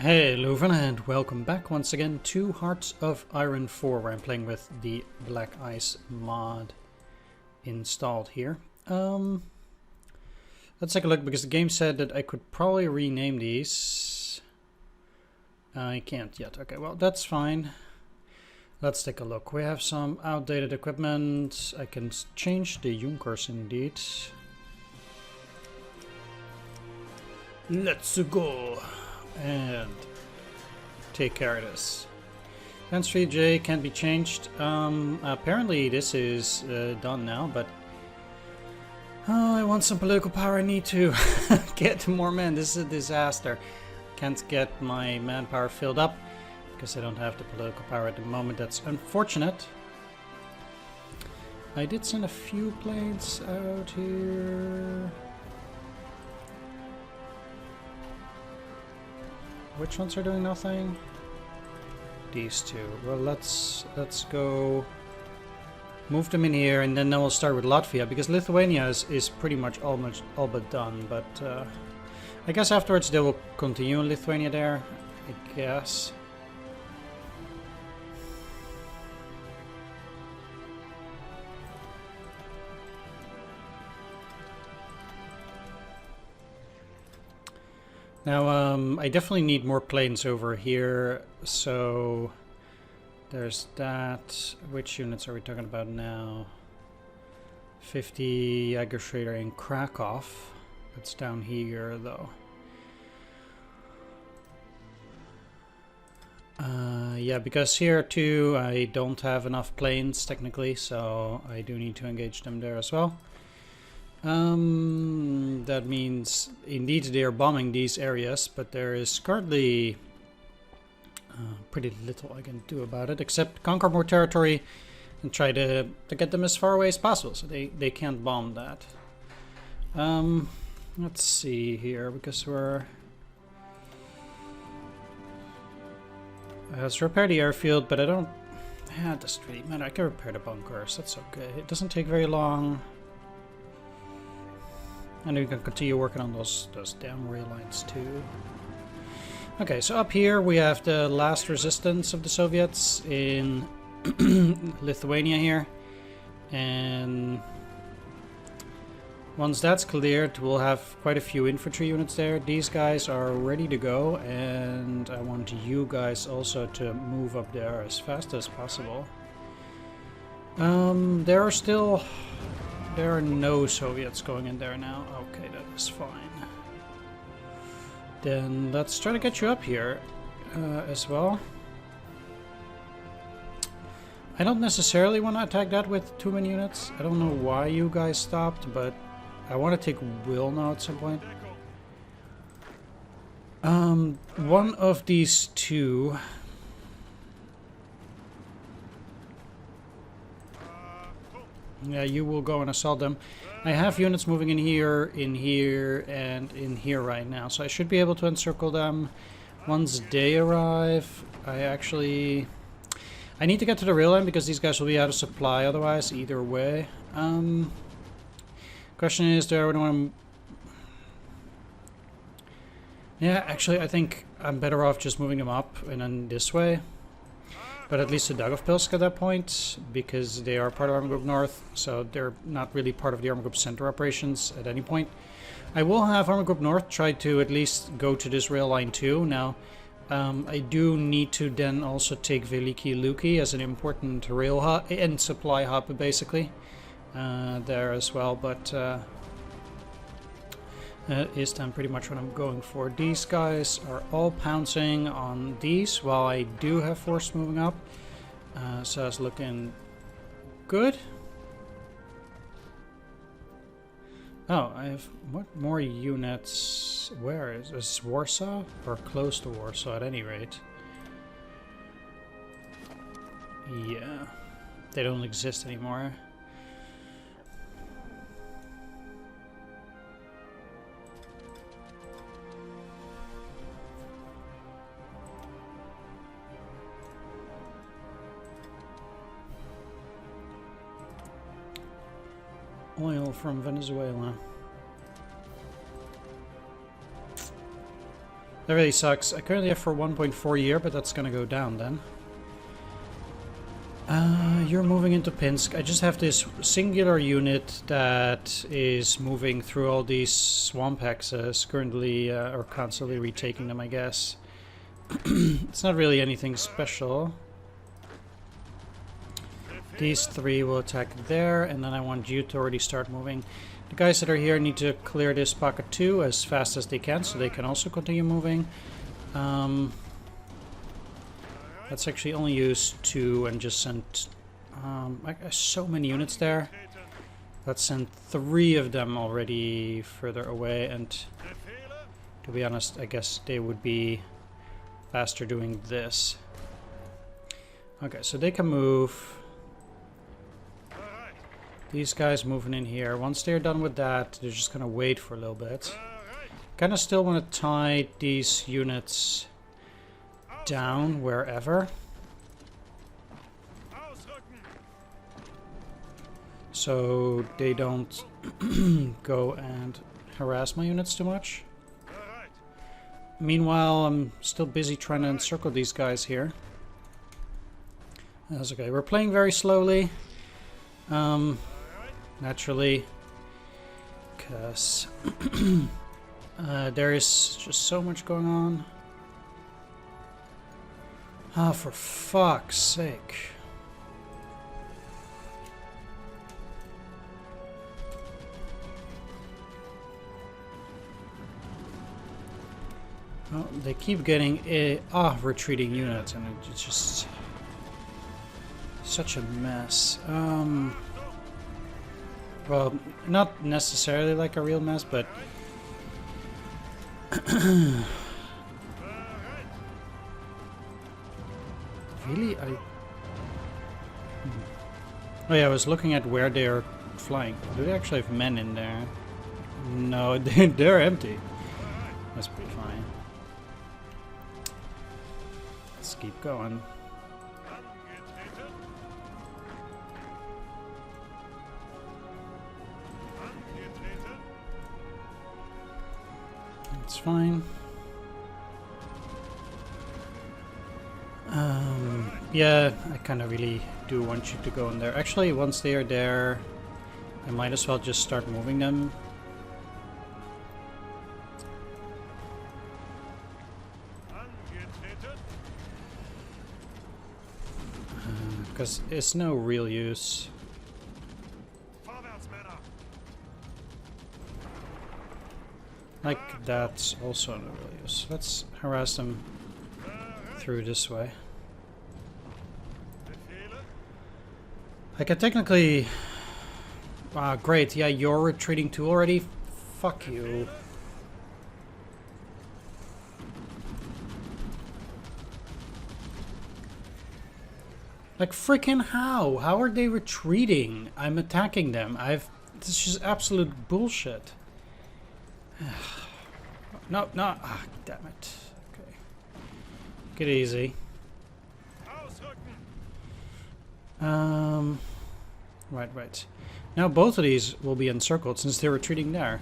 Hey Leuven, and welcome back once again to Hearts of Iron 4, where I'm playing with the Black Ice mod installed here. Let's take a look, because the game said that I could probably rename these. I can't yet. Okay, well that's fine. Let's take a look. We have some outdated equipment. I can change the Junkers indeed. Let's go! And take care of this. Fence 3J can't be changed. Apparently this is done now, but I want some political power. I need to get more men. This is a disaster. Can't get my manpower filled up because I don't have the political power at the moment. That's unfortunate. I did send a few planes out here. Which ones are doing nothing? These two. Well, let's go move them in here, and then we'll start with Latvia, because Lithuania is pretty much all but done. But I guess afterwards they will continue in Lithuania there, I guess. Now, I definitely need more planes over here, so there's that. Which units are we talking about now? 50 Jägerschrader in Krakow. That's down here, though. Yeah, because here too I don't have enough planes technically, so I do need to engage them there as well. That means indeed they are bombing these areas, but there is currently pretty little I can do about it, except conquer more territory and try to get them as far away as possible, so they can't bomb that. Let's see here, because we're... Let's repair the airfield, but I don't... Yeah, it doesn't really matter. I can repair the bunkers, that's okay. It doesn't take very long. And we can continue working on those damn rail lines too. Okay, so up here we have the last resistance of the Soviets in Lithuania here. And once that's cleared, we'll have quite a few infantry units there. These guys are ready to go, and I want you guys also to move up there as fast as possible. There are no Soviets going in there now. Okay, that is fine. Then let's try to get you up here as well. I don't necessarily want to attack that with too many units. I don't know why you guys stopped, but I want to take Wilno at some point. One of these two... Yeah, you will go and assault them. I have units moving in here, and in here right now, so I should be able to encircle them. Once they arrive, I need to get to the rail line, because these guys will be out of supply otherwise, either way. Question is, do I really want to... Yeah, actually, I think I'm better off just moving them up, and then this way. But at least to Daugavpilsk at that point, because they are part of Army Group North, so they're not really part of the Army Group Center operations at any point. I will have Army Group North try to at least go to this rail line too. Now, I do need to then also take Veliki Luki as an important rail hub and supply hub, basically, there as well. But is then pretty much what I'm going for. These guys are all pouncing on these, while I do have force moving up. So it's looking good. Oh, I have what more units? Where is this? Warsaw? Or close to Warsaw at any rate. Yeah, they don't exist anymore. Oil from Venezuela. That really sucks. I currently have for 1.4 year, but that's gonna go down then. You're moving into Pinsk. I just have this singular unit that is moving through all these swamp hexes, currently, or constantly retaking them, I guess. It's not really anything special. These three will attack there, and then I want you to already start moving. The guys that are here need to clear this pocket too as fast as they can, so they can also continue moving. Let's actually only use 2 and just send so many units there. Let's send 3 of them already further away, and to be honest, I guess they would be faster doing this. Okay, so they can move. These guys moving in here. Once they're done with that, they're just gonna wait for a little bit. Kind of still want to tie these units down wherever, so they don't go and harass my units too much. Meanwhile, I'm still busy trying to encircle these guys here. That's okay. We're playing very slowly, naturally, because there is just so much going on. Ah, for fuck's sake. Well, they keep getting retreating units, and it's just such a mess. Well, not necessarily like a real mess, but really, Oh yeah, I was looking at where they are flying. Do they actually have men in there? No, they're empty. Must be fine. Let's keep going. It's fine. Yeah, I kind of really do want you to go in there. Actually, once they are there, I might as well just start moving them. Because it's no real use. Like, that's also no real use. Let's harass them through this way. I can technically... Ah, great. Yeah, you're retreating too already? Fuck you. Like, freaking how? How are they retreating? I'm attacking them. This is just absolute bullshit. No, no. Ah, damn it. Okay. Get easy. Right. Now both of these will be encircled since they're retreating there.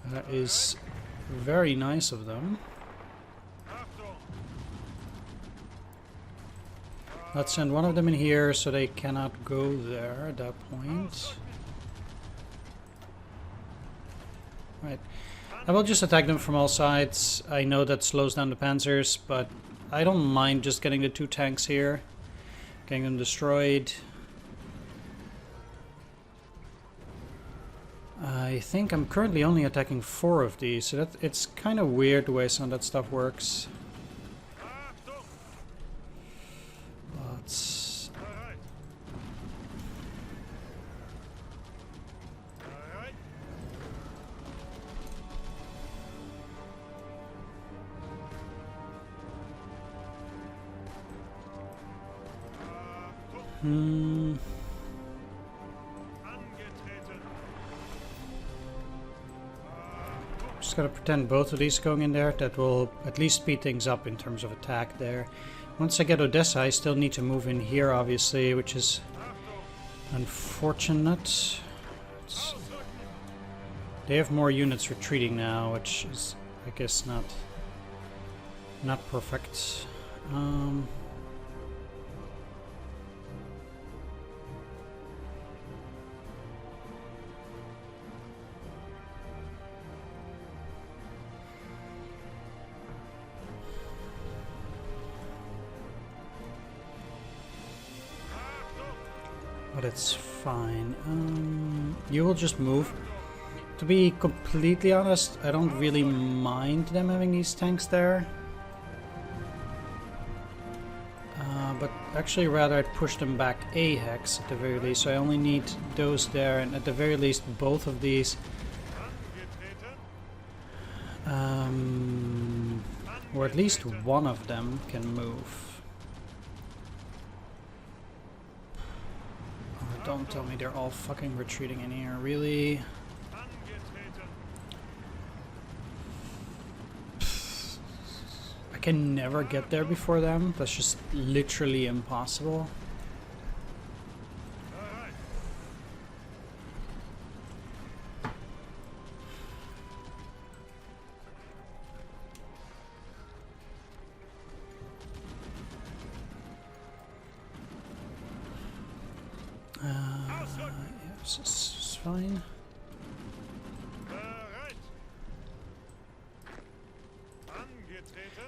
That is very nice of them. Let's send one of them in here so they cannot go there at that point. Right. I will just attack them from all sides. I know that slows down the panzers, but I don't mind just getting the 2 tanks here. Getting them destroyed. I think I'm currently only attacking 4 of these, so it's kind of weird the way some of that stuff works. But... Just gotta pretend both of these going in there. That will at least speed things up in terms of attack there. Once I get Odessa, I still need to move in here, obviously, which is unfortunate. They have more units retreating now, which is I guess not perfect. But it's fine. You will just move. To be completely honest, I don't really mind them having these tanks there. But actually rather I'd push them back a hex at the very least. So I only need those there, and at the very least both of these. Or at least one of them can move. Don't tell me they're all fucking retreating in here, really? I can never get there before them. That's just literally impossible. Yes, it's fine.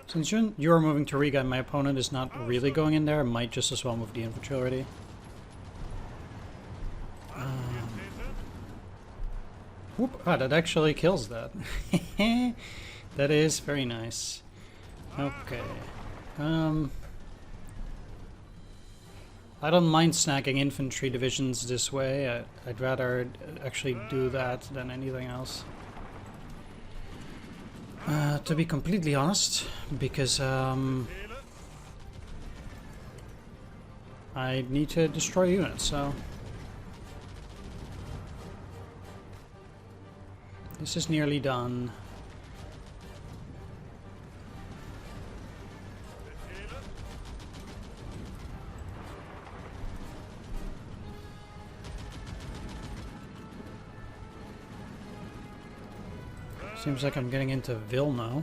Since you're moving to Riga and my opponent is not really going in there, I might just as well move the infantry already. Whoop! Ah, that actually kills that. That is very nice. Okay. I don't mind snacking infantry divisions this way. I'd rather actually do that than anything else. To be completely honest, because I need to destroy units, so this is nearly done. Seems like I'm getting into Vilna.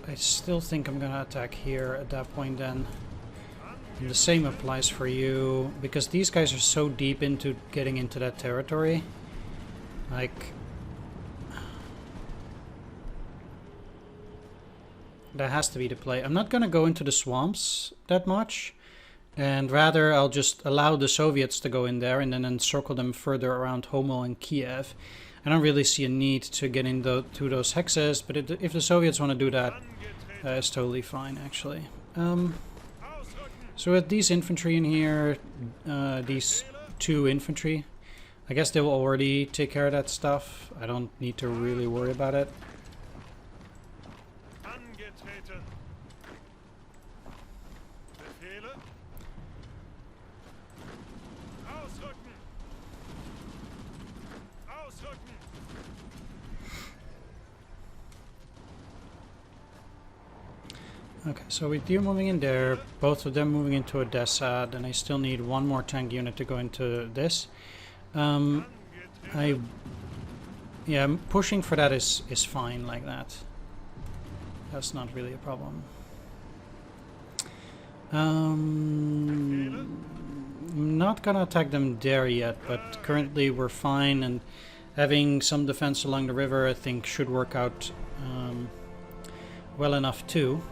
I still think I'm gonna attack here at that point then. And the same applies for you, because these guys are so deep into getting into that territory. Like, that has to be the play. I'm not gonna go into the swamps that much, and rather I'll just allow the Soviets to go in there and then encircle them further around Homel and Kiev. I don't really see a need to get into those hexes, but if the Soviets want to do that, it's totally fine, actually. So with these infantry in here, these 2 infantry, I guess they will already take care of that stuff. I don't need to really worry about it. Okay, so with you moving in there, both of them moving into Odessa, then I still need one more tank unit to go into this. Yeah, pushing for that is fine like that. That's not really a problem. I'm not gonna attack them there yet, but currently we're fine, and having some defense along the river I think should work out well enough too.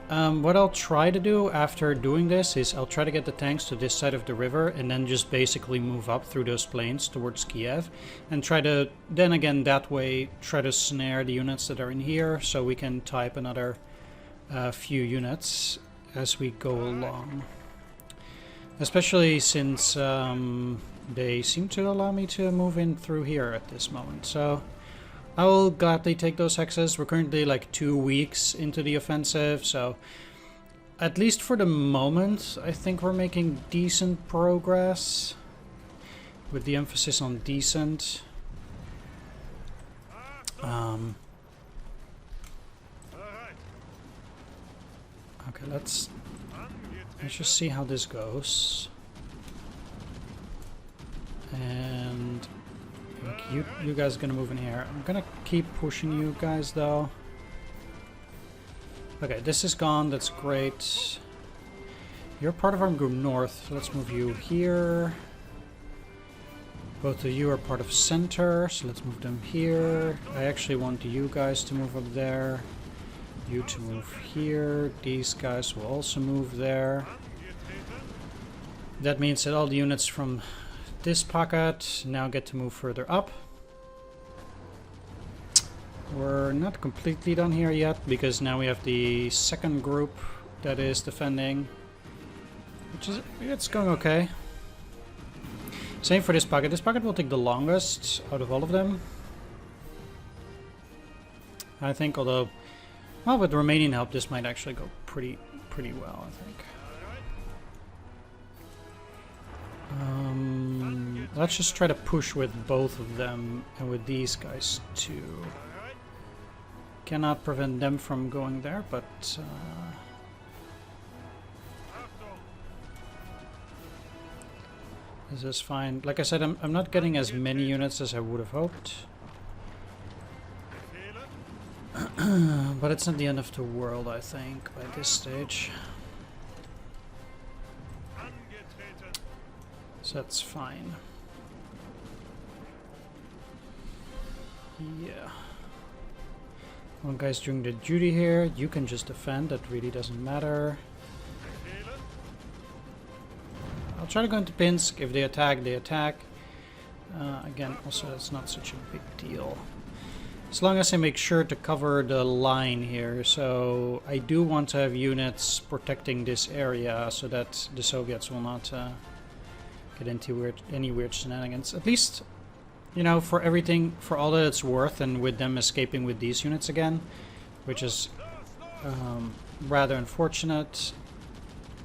What I'll try to do after doing this is I'll try to get the tanks to this side of the river and then just basically move up through those plains towards Kiev and try to, then again that way, try to snare the units that are in here so we can type another few units as we go along. Especially since they seem to allow me to move in through here at this moment. So I will gladly take those hexes. We're currently like 2 weeks into the offensive, so at least for the moment, I think we're making decent progress, with the emphasis on decent. Okay, let's just see how this goes. And like, you guys are gonna move in here. I'm gonna keep pushing you guys though. Okay, this is gone. That's great. You're part of Armed Group North. Let's move you here. Both of you are part of Center, so let's move them here. I actually want you guys to move up there. You to move here. These guys will also move there. That means that all the units from this pocket now get to move further up. We're not completely done here yet, because now we have the second group that is defending. Which is, it's going okay. Same for this pocket. This pocket will take the longest out of all of them, I think, although, well, with Romanian help, this might actually go pretty well, I think. Let's just try to push with both of them and with these guys too. Cannot prevent them from going there, but this is fine. Like I said, I'm not getting as many units as I would have hoped. But it's not the end of the world, I think, by this stage. So that's fine. Yeah. One guy's doing the duty here. You can just defend. That really doesn't matter. I'll try to go into Pinsk. If they attack, they attack. Again, also that's not such a big deal. As long as I make sure to cover the line here. So I do want to have units protecting this area so that the Soviets will not get into any weird shenanigans. At least, you know, for everything, for all that it's worth, and with them escaping with these units again, which is rather unfortunate.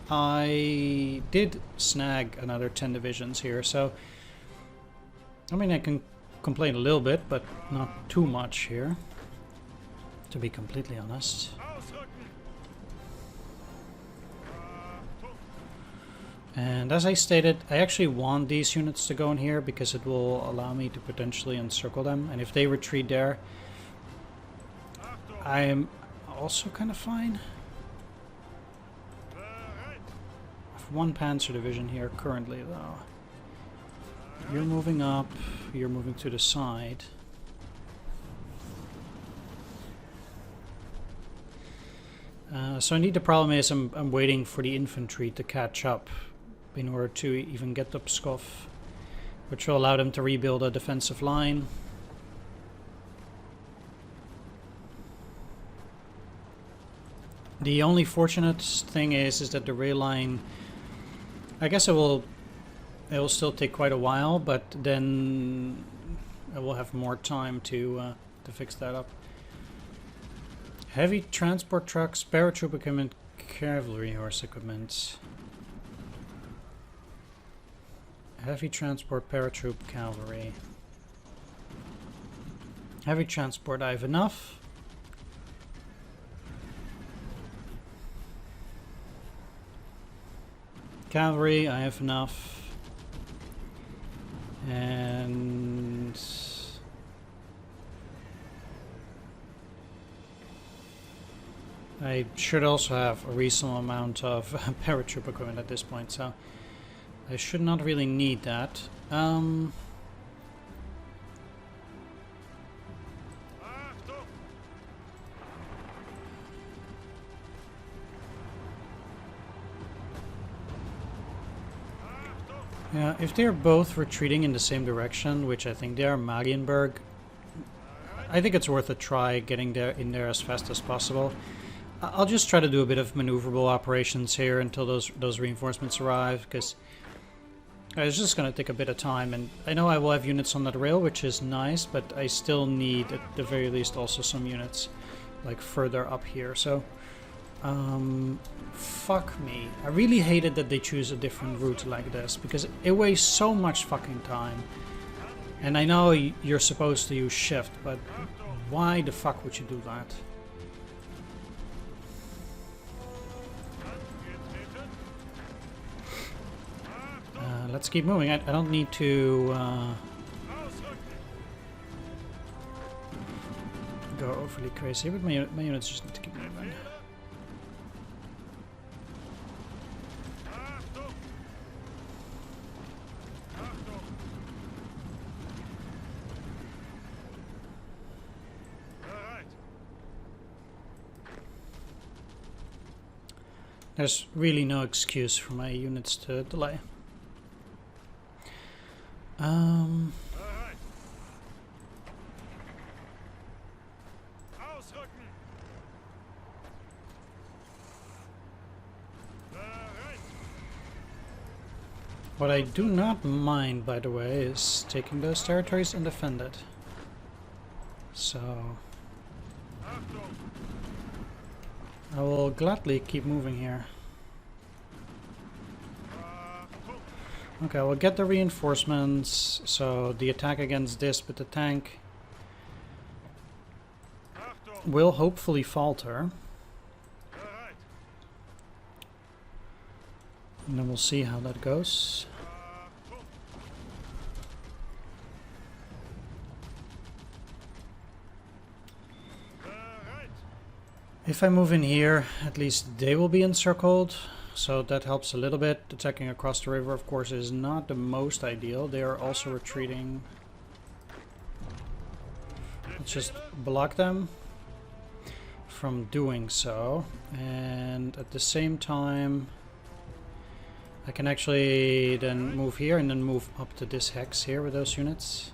I did snag another 10 divisions here, so I mean I can complain a little bit, but not too much here, to be completely honest. And as I stated, I actually want these units to go in here because it will allow me to potentially encircle them, and if they retreat there, I am also kind of fine. One Panzer division here currently, though. You're moving up, you're moving to the side. So indeed the problem is I'm waiting for the infantry to catch up in order to even get to Pskov, which will allow them to rebuild a defensive line. The only fortunate thing is that the rail line, I guess it will still take quite a while, but then I will have more time to fix that up. Heavy transport trucks, paratroop equipment, cavalry horse equipment. Heavy transport, paratroop, cavalry. Heavy transport, I have enough. Cavalry, I have enough. And I should also have a reasonable amount of paratroop equipment at this point, so I should not really need that. Yeah, if they're both retreating in the same direction, which I think they are, Marienburg, I think it's worth a try getting there in there as fast as possible. I'll just try to do a bit of maneuverable operations here until those reinforcements arrive, because it's just going to take a bit of time, and I know I will have units on that rail, which is nice, but I still need at the very least also some units like further up here. So fuck me. I really hated that they choose a different route like this, because it wastes so much fucking time. And I know you're supposed to use shift, but why the fuck would you do that? let's keep moving. I don't need to go overly crazy, but my units just need to keep moving. There's really no excuse for my units to delay. What I do not mind, by the way, is taking those territories and defend it. So I will gladly keep moving here. Okay, we'll get the reinforcements, so the attack against this with the tank will hopefully falter. And then we'll see how that goes. If I move in here, at least they will be encircled, so that helps a little bit. Attacking across the river, of course, is not the most ideal. They are also retreating. Let's just block them from doing so, and at the same time I can actually then move here and then move up to this hex here with those units.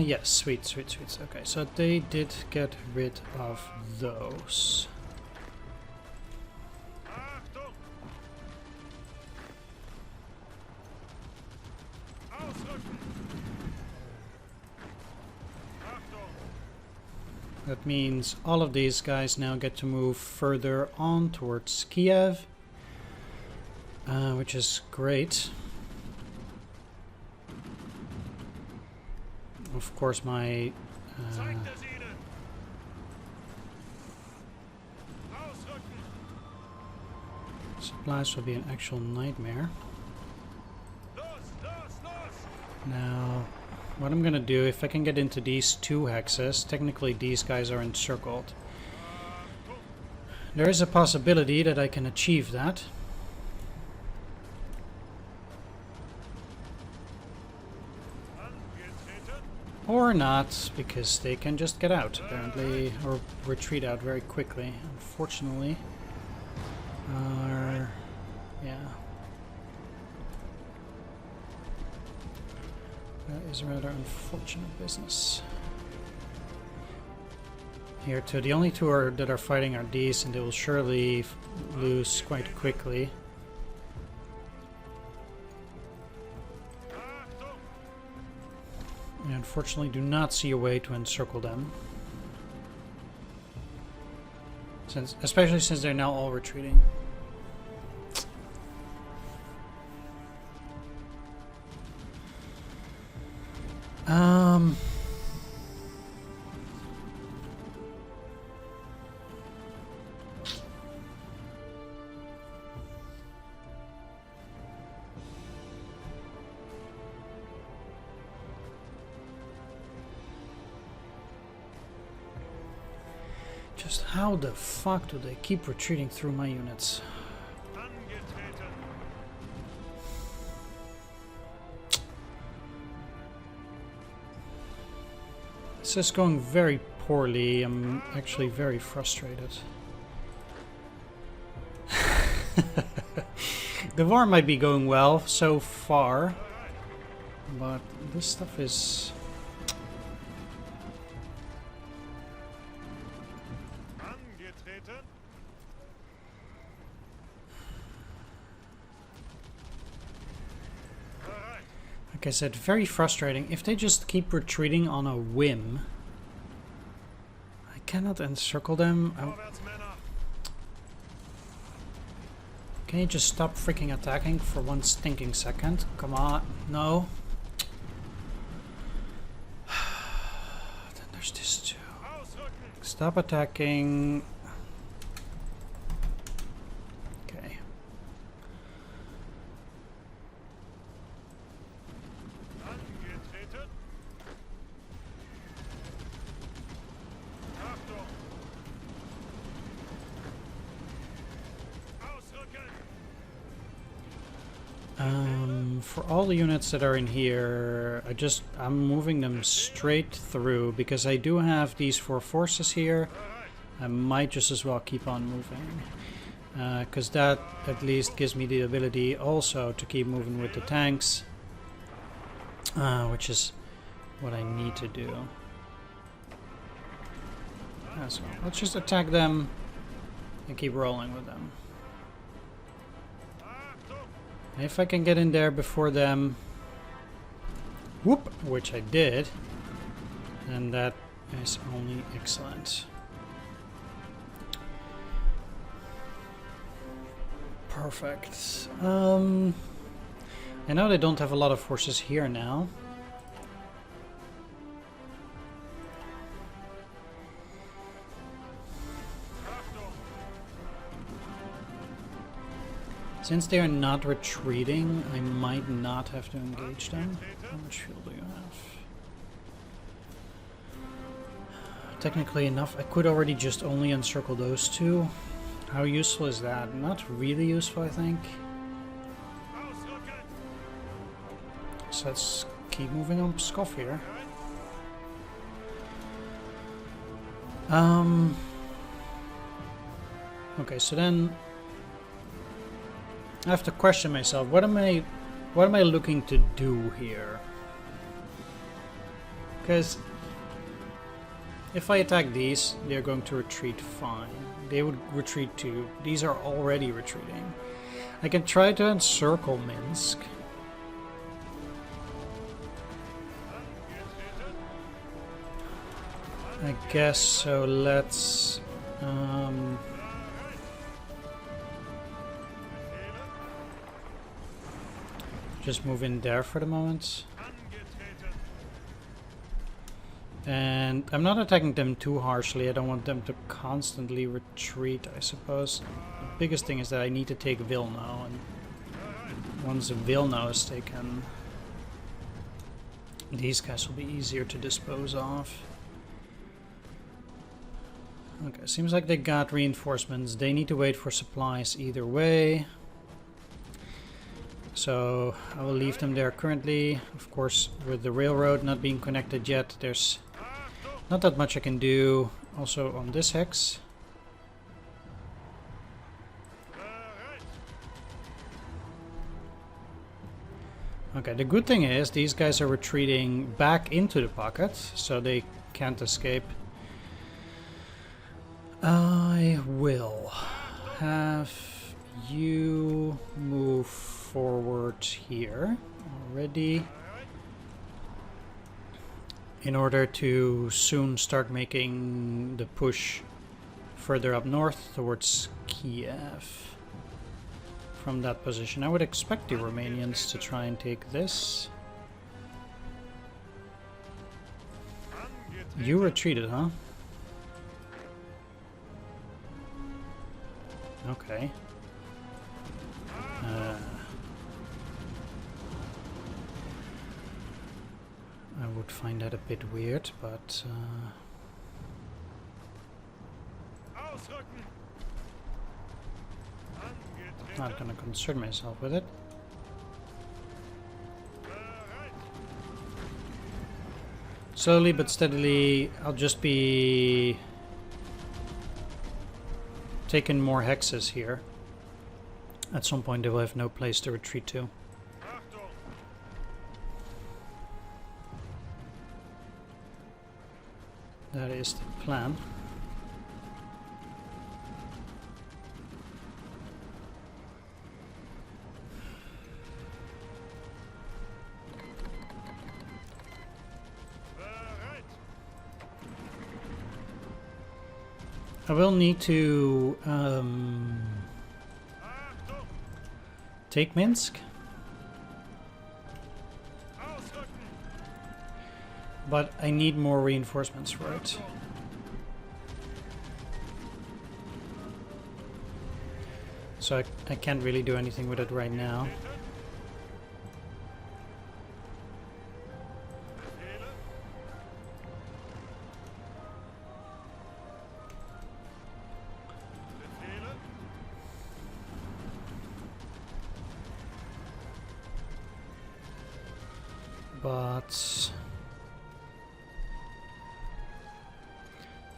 Yes, sweet, sweet, sweet. Okay, so they did get rid of those. That means all of these guys now get to move further on towards Kiev, which is great. Of course, my supplies will be an actual nightmare. Now, what I'm gonna do, if I can get into these two hexes, technically these guys are encircled. There is a possibility that I can achieve that. Or not, because they can just get out, apparently, or retreat out very quickly, unfortunately. Yeah. That is a rather unfortunate business. Here too, the only two that are fighting are these, and they will surely lose quite quickly. I unfortunately do not see a way to encircle them. Especially since they're now all retreating. Just how the fuck do they keep retreating through my units? This is going very poorly. I'm actually very frustrated. The war might be going well so far, but this stuff is... Like I said, very frustrating. If they just keep retreating on a whim, I cannot encircle them. Can you just stop freaking attacking for one stinking second? Come on. No. Then there's this too. Stop attacking. Okay. For all the units that are in here, I'm moving them straight through because I do have these 4 forces here. I might just as well keep on moving because that at least gives me the ability also to keep moving with the tanks, which is what I need to do. So let's just attack them and keep rolling with them. If I can get in there before them, whoop, which I did, then that is only excellent. Perfect. I know they don't have a lot of forces here now. Since they are not retreating, I might not have to engage them. How much fuel do you have? Technically enough. I could already just only encircle those 2. How useful is that? Not really useful, I think. So let's keep moving on Pskov here. Okay, so then I have to question myself. What am I looking to do here? Because if I attack these, they're going to retreat fine. They would retreat too. These are already retreating. I can try to encircle Minsk. I guess so. Let's just move in there for the moment. And I'm not attacking them too harshly. I don't want them to constantly retreat, I suppose. The biggest thing is that I need to take Vilno, and once Vilno is taken, these guys will be easier to dispose of. Okay, seems like they got reinforcements. They need to wait for supplies either way. So I will leave them there currently. Of course, with the railroad not being connected yet, there's not that much I can do. Also on this hex. Okay, the good thing is these guys are retreating back into the pocket, so they can't escape. I will have you move forward here already in order to soon start making the push further up north towards Kiev from that position. I would expect the Romanians to try and take this. You retreated, huh? Okay. I would find that a bit weird, but not gonna concern myself with it. Slowly but steadily, I'll just be taking more hexes here. At some point they will have no place to retreat to. That is the plan. I will need to take Minsk. But I need more reinforcements for it. So I can't really do anything with it right now. But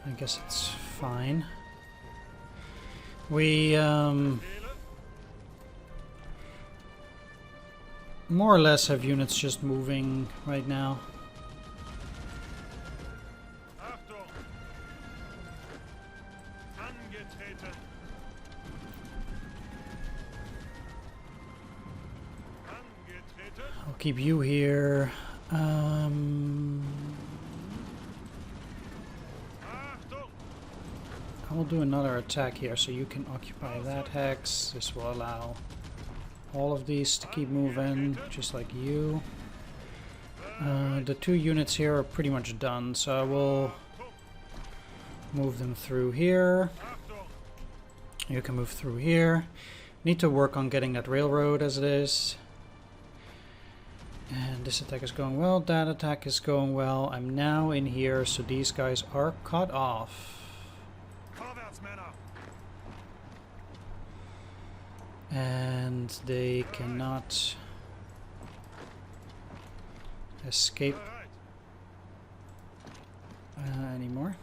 I guess it's fine. We more or less have units just moving right now. I'll keep you here. I will do another attack here, so you can occupy that hex. This will allow all of these to keep moving, just like you. The 2 units here are pretty much done, so I will move them through here. You can move through here. Need to work on getting that railroad as it is. And this attack is going well, that attack is going well. I'm now in here, so these guys are cut off. And they cannot escape anymore.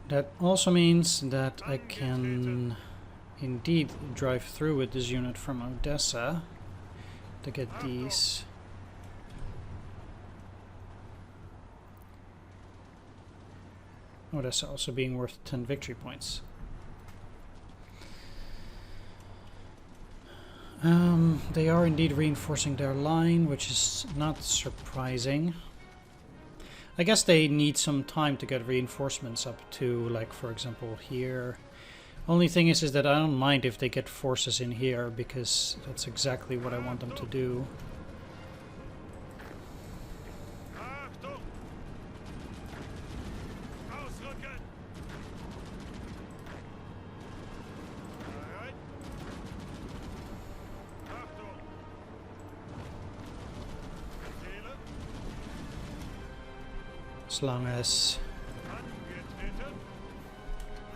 That also means that I can indeed drive through with this unit from Odessa to get these. Odessa also being worth 10 victory points. They are indeed reinforcing their line, which is not surprising. I guess they need some time to get reinforcements up to, like, for example, here. Only thing is that I don't mind if they get forces in here, because that's exactly what I want them to do. As long as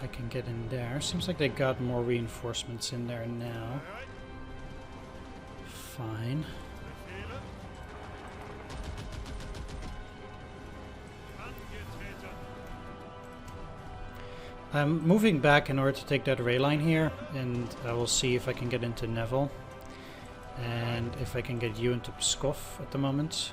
I can get in there. Seems like they got more reinforcements in there now. Fine. I'm moving back in order to take that rail line here, and I will see if I can get into Neville. And if I can get you into Pskov at the moment.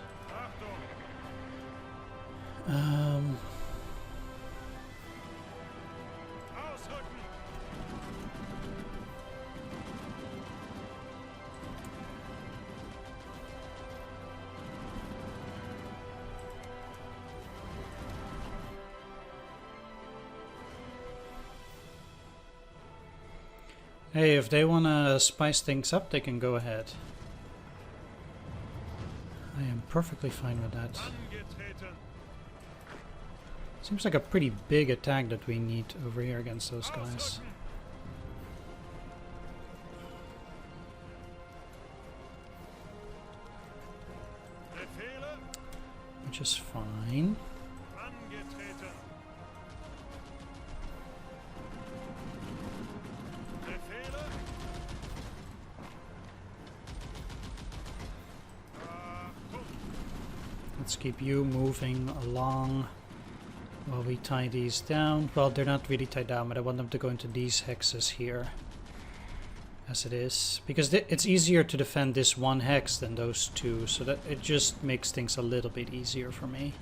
Hey, if they want to spice things up, they can go ahead. I am perfectly fine with that. Seems like a pretty big attack that we need over here against those guys. Which is fine. Let's keep you moving along while we tie these down. Well, they're not really tied down, but I want them to go into these hexes here as it is, because it's easier to defend this one hex than those two, so that it just makes things a little bit easier for me.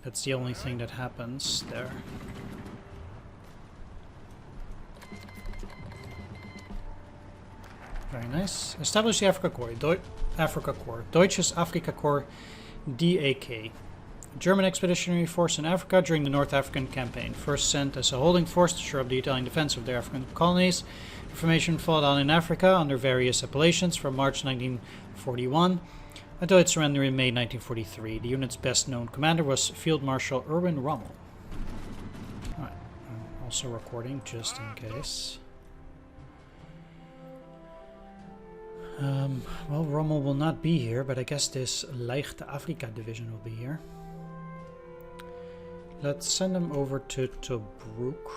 That's the only thing that happens there. Very nice. Establish the Africa Corps. Africa Corps. Deutsches Afrika Korps DAK. German expeditionary force in Africa during the North African campaign. First sent as a holding force to shore up the Italian defense of their African colonies. Information fought on in Africa under various appellations from March 1941 until its surrender in May 1943. The unit's best known commander was Field Marshal Erwin Rommel. Alright, I'm also recording just in case. Well, Rommel will not be here, but I guess this Leichte Afrika division will be here. Let's send them over to Tobruk.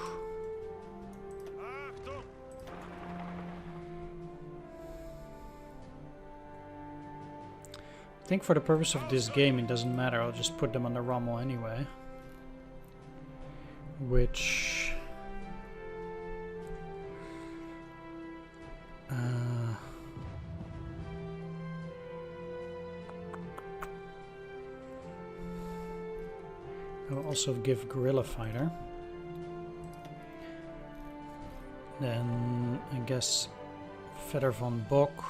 I think for the purpose of this game it doesn't matter, I'll just put them under Rommel anyway. Which... I'll also give Guerrilla Fighter. Then I guess Vetter von Bock.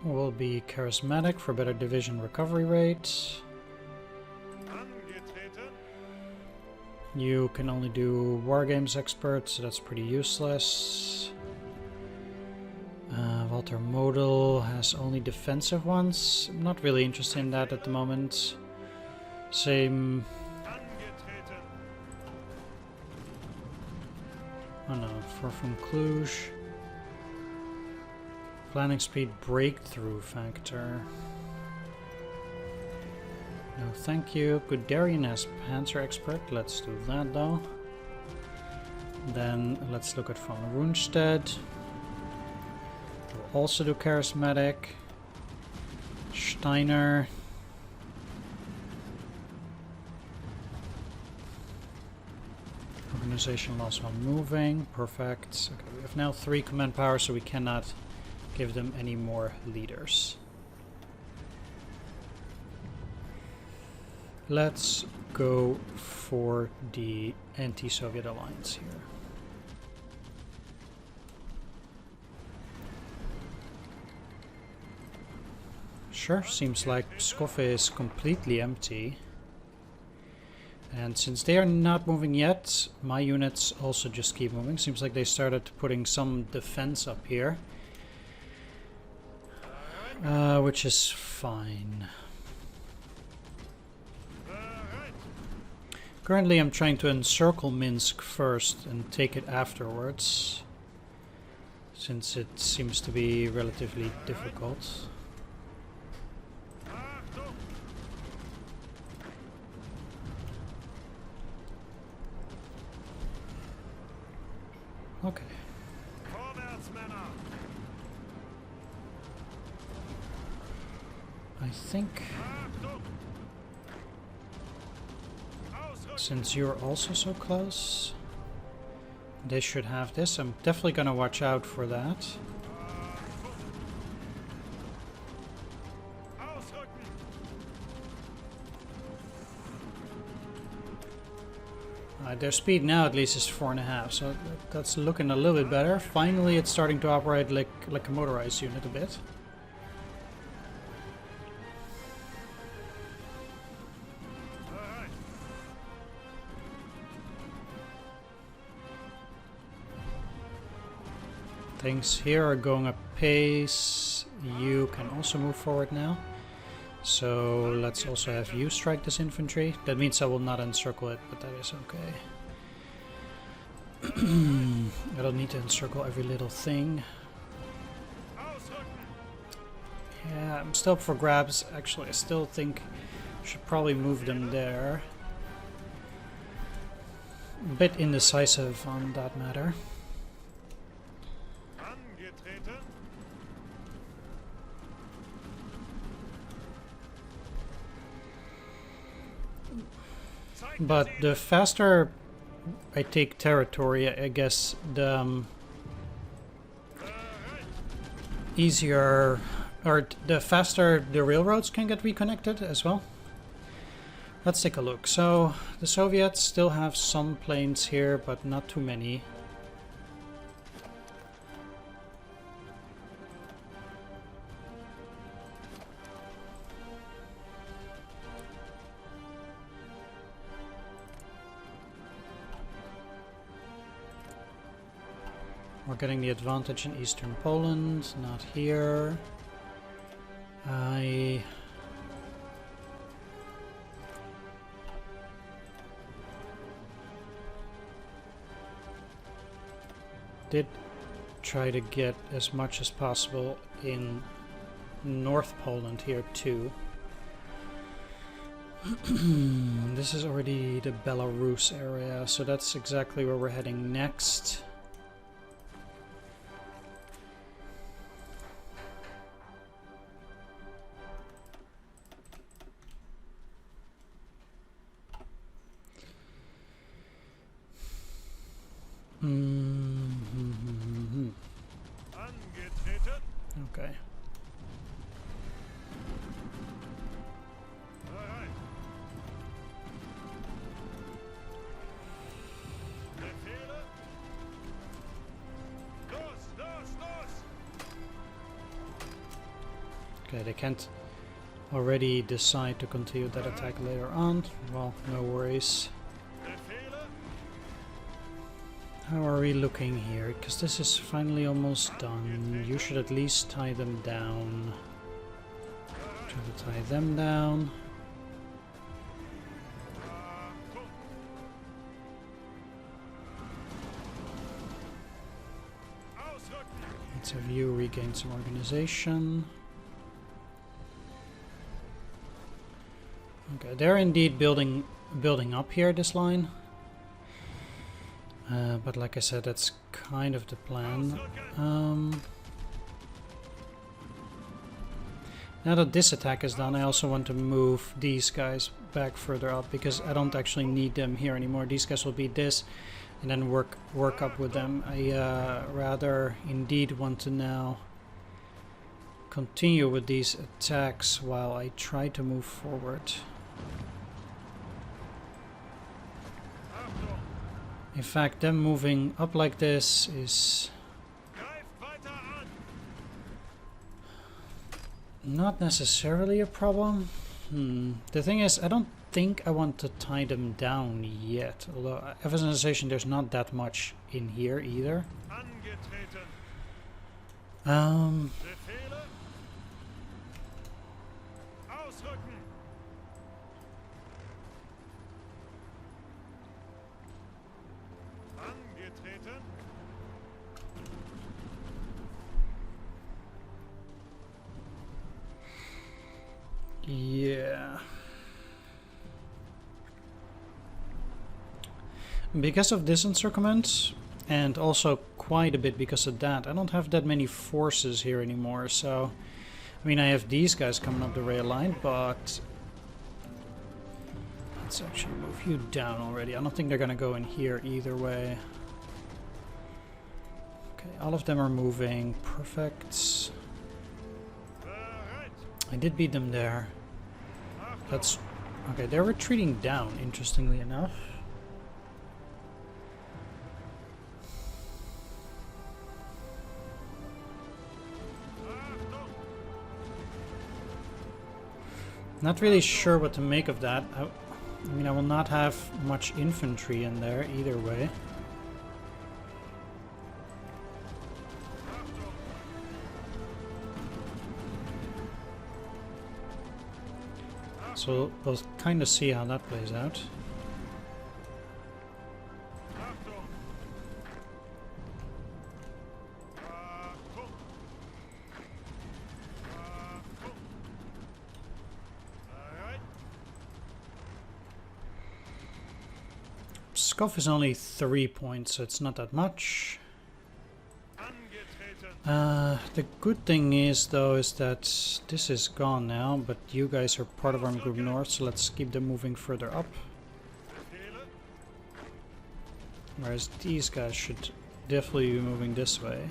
Will be charismatic for better division recovery rate. You can only do Wargames expert, so that's pretty useless. Walter Model has only defensive ones. I'm not really interested in that at the moment. Same. Oh no, from Cluj. Planning speed breakthrough factor. No thank you. Guderian has Panzer expert. Let's do that though. Then let's look at von Rundstedt. We'll also do charismatic. Steiner. Organization loss while moving. Perfect. Okay, we have now 3 command powers, so we cannot give them any more leaders. Let's go for the anti-Soviet alliance here. Sure, seems like Pskov is completely empty. And since they are not moving yet, my units also just keep moving. Seems like they started putting some defense up here. Which is fine. Currently I'm trying to encircle Minsk first and take it afterwards, since it seems to be relatively difficult. Okay. I think since you're also so close, they should have this. I'm definitely gonna watch out for that. Their speed now at least is 4.5, so that's looking a little bit better. Finally it's starting to operate like a motorized unit a bit. Things here are going apace. You can also move forward now. So let's also have you strike this infantry. That means I will not encircle it, but that is okay. I don't need to encircle every little thing. Yeah, I'm still up for grabs. Actually, I still think I should probably move them there. A bit indecisive on that matter. But the faster I take territory, I guess the easier, or the faster the railroads can get reconnected as well. Let's take a look. So the Soviets still have some planes here, but not too many. We're getting the advantage in Eastern Poland, not here. I did try to get as much as possible in North Poland here too. This is already the Belarus area, so that's exactly where we're heading next. Okay. Okay, they can't already decide to continue that attack later on. Well, no worries. How are we looking here? Because this is finally almost done. You should at least tie them down. Try to tie them down. Let's have you regain some organization. Okay, they're indeed building up here, this line. But like I said, that's kind of the plan. Now that this attack is done, I also want to move these guys back further up, because I don't actually need them here anymore. These guys will beat this and then work up with them. I rather indeed want to now continue with these attacks while I try to move forward. In fact, them moving up like this is not necessarily a problem. The thing is, I don't think I want to tie them down yet. Although I have a sensation there's not that much in here either. Yeah. Because of this encirclement, and also quite a bit because of that, I don't have that many forces here anymore, so... I mean, I have these guys coming up the rail line, but... Let's actually move you down already. I don't think they're gonna go in here either way. Okay, all of them are moving. Perfect. I did beat them there. That's... Okay, they're retreating down, interestingly enough. Not really sure what to make of that. I mean, I will not have much infantry in there either way. So we'll kind of see how that plays out. Pskov is only 3 points, so it's not that much. The good thing is, though, is that this is gone now, but you guys are part of Army Group North, so let's keep them moving further up. Whereas these guys should definitely be moving this way.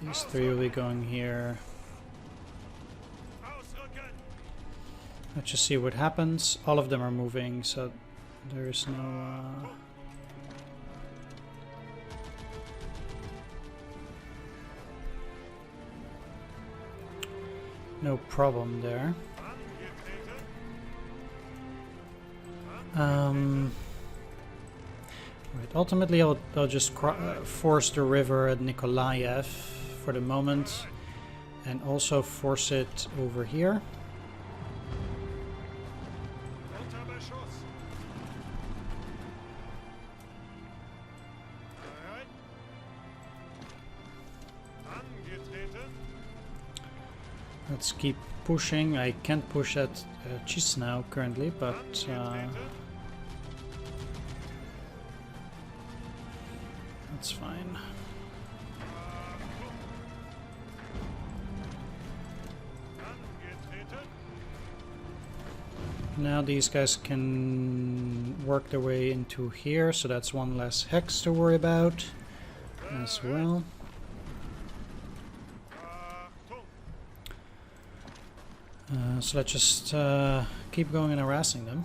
These three will be going here. Let's just see what happens. All of them are moving, so there is no... no problem there. Right, ultimately I'll just force the river at Nikolaev for the moment, and also force it over here. Let's keep pushing. I can't push at Chisinau currently, but that's fine. Now these guys can work their way into here, so that's one less hex to worry about as well. So let's just keep going and harassing them.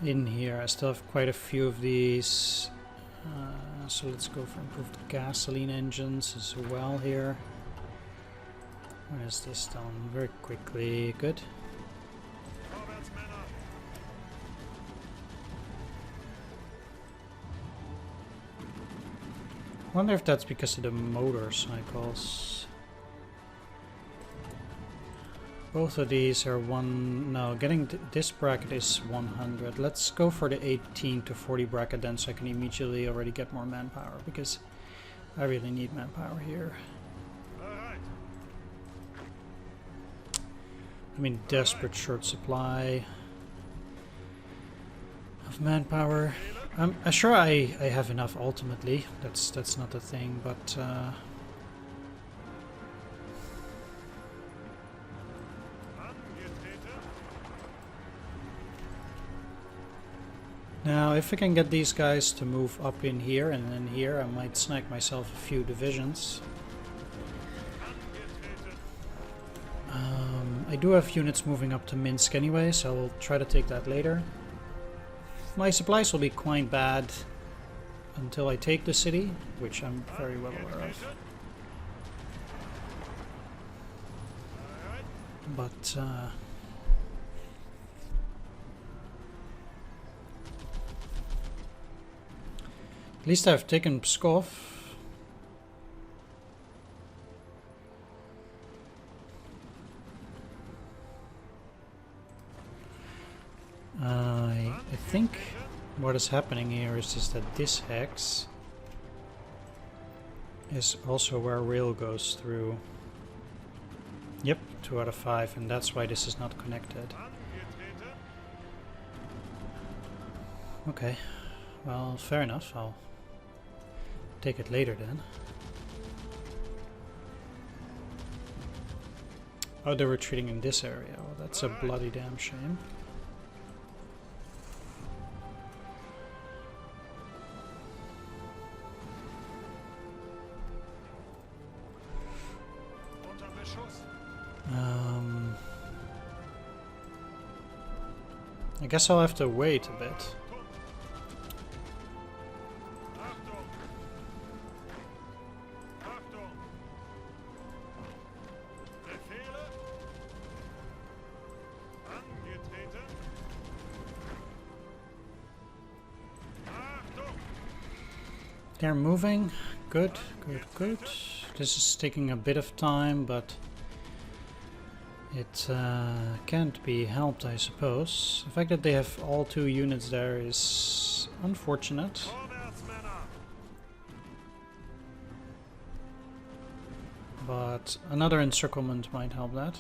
In here, I still have quite a few of these. So let's go for improved gasoline engines as well here. Where is this done? Very quickly. Good. I wonder if that's because of the motorcycles. Both of these are no, getting this bracket is 100. Let's go for the 18 to 40 bracket then, so I can immediately already get more manpower, because I really need manpower here. I'm in desperate short supply of manpower. I'm sure I have enough ultimately. That's not the thing, but now if I can get these guys to move up in here and then here, I might snag myself a few divisions. I do have units moving up to Minsk anyway, so I'll try to take that later. My supplies will be quite bad until I take the city, which I'm very well aware of. But at least I've taken Pskov. I think what is happening here is just that this hex is also where rail goes through. Yep, 2 out of 5, and that's why this is not connected. Okay, well, fair enough. I'll take it later then. Oh, they're retreating in this area. Well, that's a bloody damn shame. I guess I'll have to wait a bit. They're moving. Good, good, good. This is taking a bit of time, but it can't be helped, I suppose. The fact that they have all 2 units there is unfortunate. But another encirclement might help that.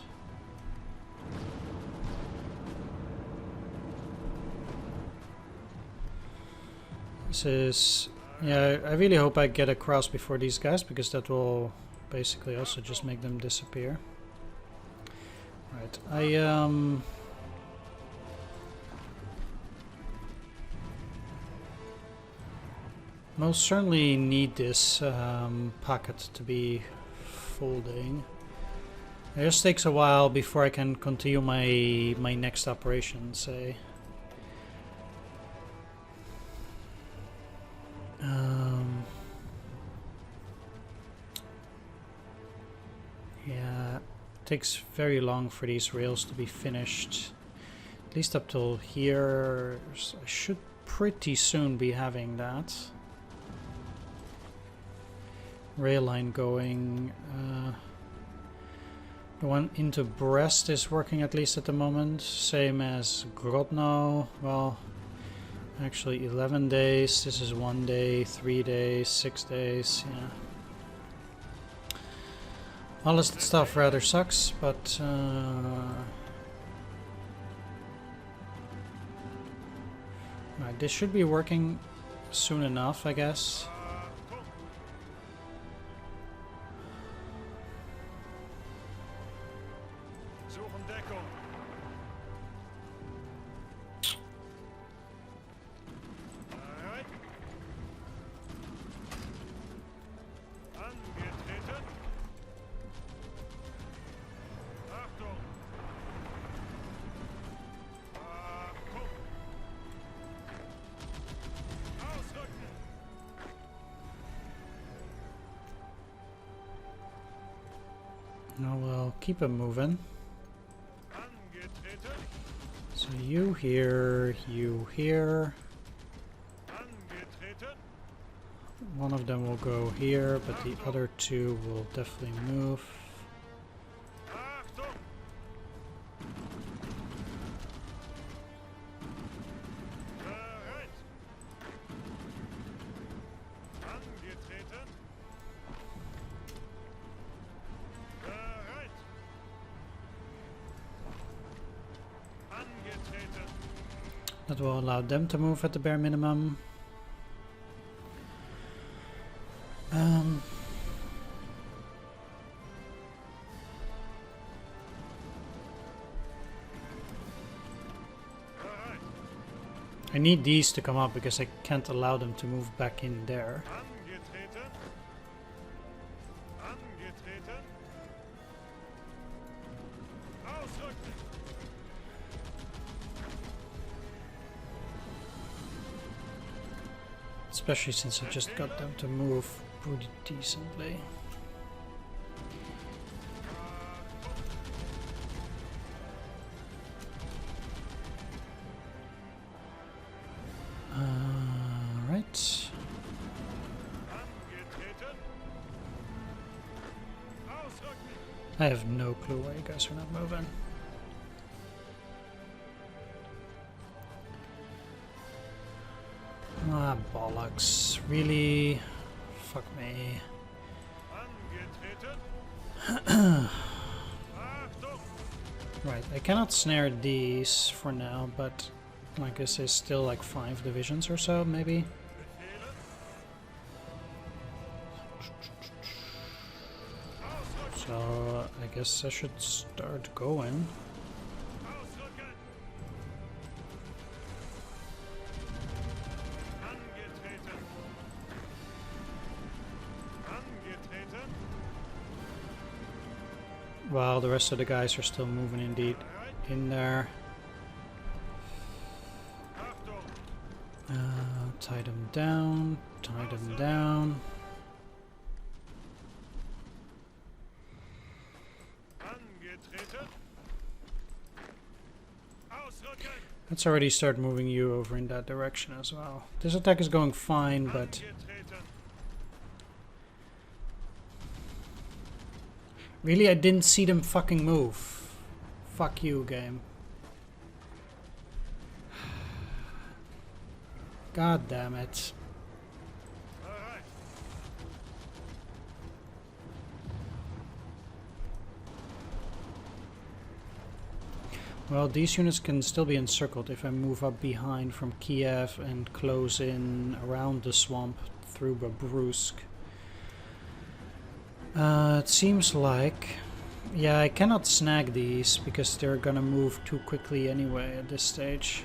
This is... yeah, I really hope I get across before these guys, because that will basically also just make them disappear. Right, I most certainly need this packet to be folding. It just takes a while before I can continue my next operation, say. Yeah, it takes very long for these rails to be finished. At least up till here. So I should pretty soon be having that. Rail line going. The one into Brest is working at least at the moment. Same as Grodno. Well, actually 11 days. This is 1 day, 3 days, 6 days. Yeah. All this stuff rather sucks, but right, this should be working soon enough, I guess. Now we'll keep it moving. So you here, you here. One of them will go here, but the other two will definitely move. That will allow them to move at the bare minimum. I need these to come up because I can't allow them to move back in there. Especially since I just got them to move pretty decently. Right. I have no clue why you guys are not moving. Ah, bollocks. Really? Fuck me. Right, I cannot snare these for now, but like I say, still like 5 divisions or so, maybe. So I guess I should start going. While the rest of the guys are still moving indeed in there. Tie them down, tie them down. Let's already start moving you over in that direction as well. This attack is going fine, but really, I didn't see them fucking move. Fuck you, game. God damn it. Well, these units can still be encircled if I move up behind from Kiev and close in around the swamp through Babrusk. It seems like... Yeah, I cannot snag these because they're gonna move too quickly anyway at this stage.